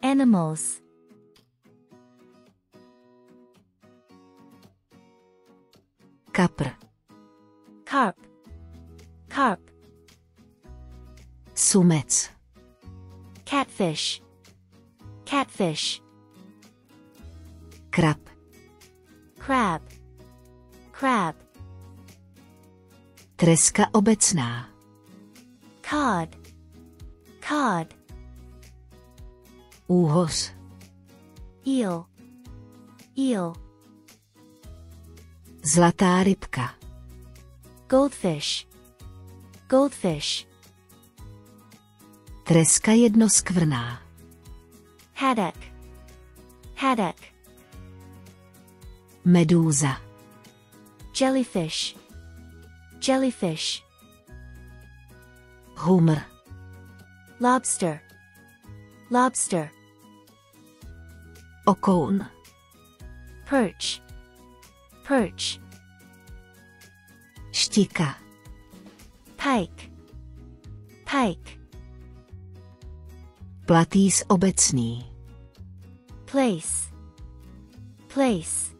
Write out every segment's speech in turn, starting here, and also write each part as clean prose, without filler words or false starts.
Animals. Kapr. Carp. Carp. Sumec. Catfish. Catfish. Krab. Crab. Crab. Treska obecná. Cod. Cod. Úhoř. Eel. Eel. Zlatá rybka. Goldfish. Goldfish. Treska jednoskvrná. Haddock. Haddock. Medúza. Jellyfish. Jellyfish. Humr. Lobster. Lobster. Okoun. Perch. Perch. Štika. Pike. Pike. Platýs obecný. Place. Place.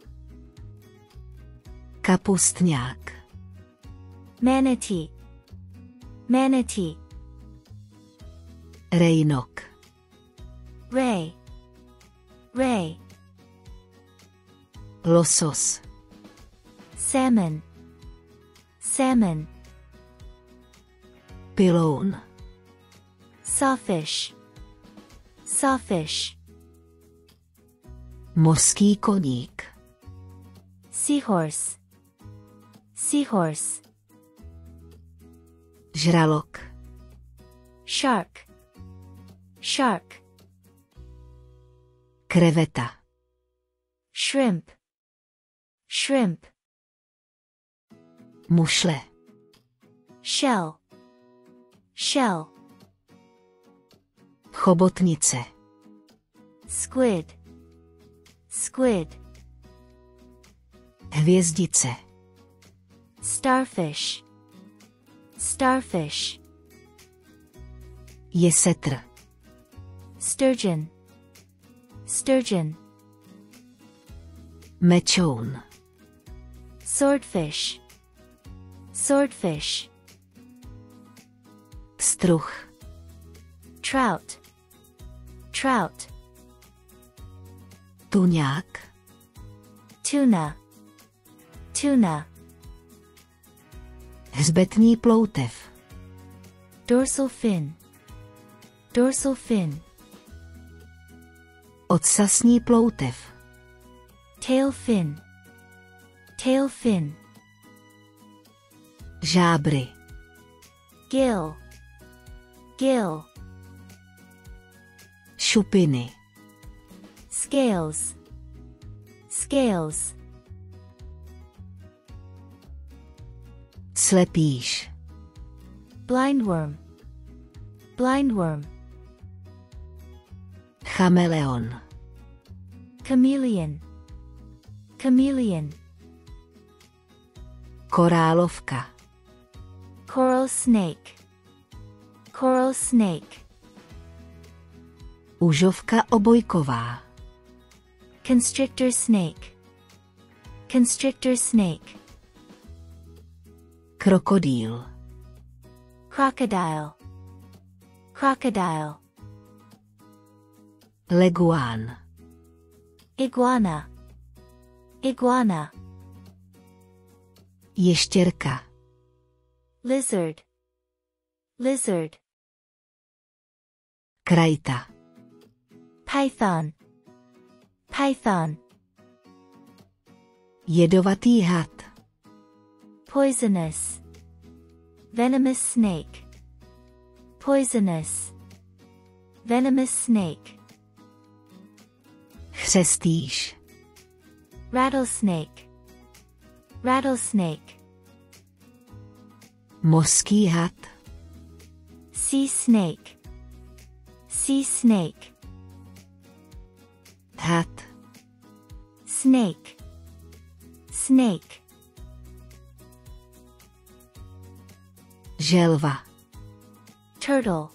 Kapustňák. Manatee. Manatee. Rejnok. Ray. Ray. Losos. Salmon. Salmon. Piloun. Sawfish. Sawfish. Mořský koník. Seahorse. Seahorse. Žralok. Shark. Shark. Kreveta. Shrimp. Shrimp. Mušle. Shell. Shell. Chobotnice. Squid. Squid. Hvězdice. Starfish. Starfish. Jesetr. Sturgeon. Sturgeon. Mečoun. Swordfish. Swordfish. Pstruh. Trout. Trout. Tuňák. Tuna. Tuna. Hřbetní ploutev. Dorsal fin. Dorsal fin. Ocasní ploutev. Tail fin. Tail fin. Žábry. Gill. Gill. Šupiny. Scales. Scales. Slepíš. Blindworm. Blindworm. Chameleon. Chameleon. Chameleon. Korálovka. Coral snake. Coral snake. Užovka obojková. Constrictor snake. Constrictor snake. Krokodýl. Crocodile. Crocodile. Leguán. Iguana. Iguana. Ještěrka. Lizard. Lizard. Krajta. Python. Python. Jedovatý had. Poisonous. Venomous snake. Poisonous. Venomous snake. Chřestýš. Rattlesnake. Rattlesnake. Mořský had. Sea snake. Sea snake. Had. Snake. Snake. Želva. Turtle.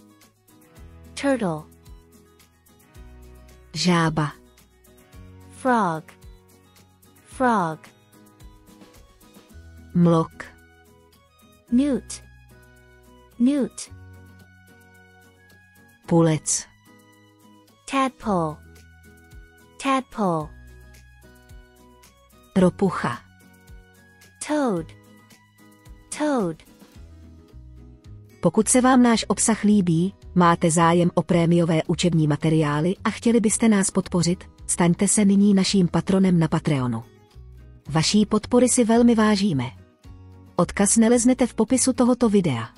Turtle. žába, frog, frog, mlok, newt, newt, pulec, tadpole, tadpole, ropucha, toad, toad. Pokud se vám náš obsah líbí, máte zájem o prémiové učební materiály a chtěli byste nás podpořit, staňte se nyní naším patronem na Patreonu. Vaší podpory si velmi vážíme. Odkaz naleznete v popisu tohoto videa.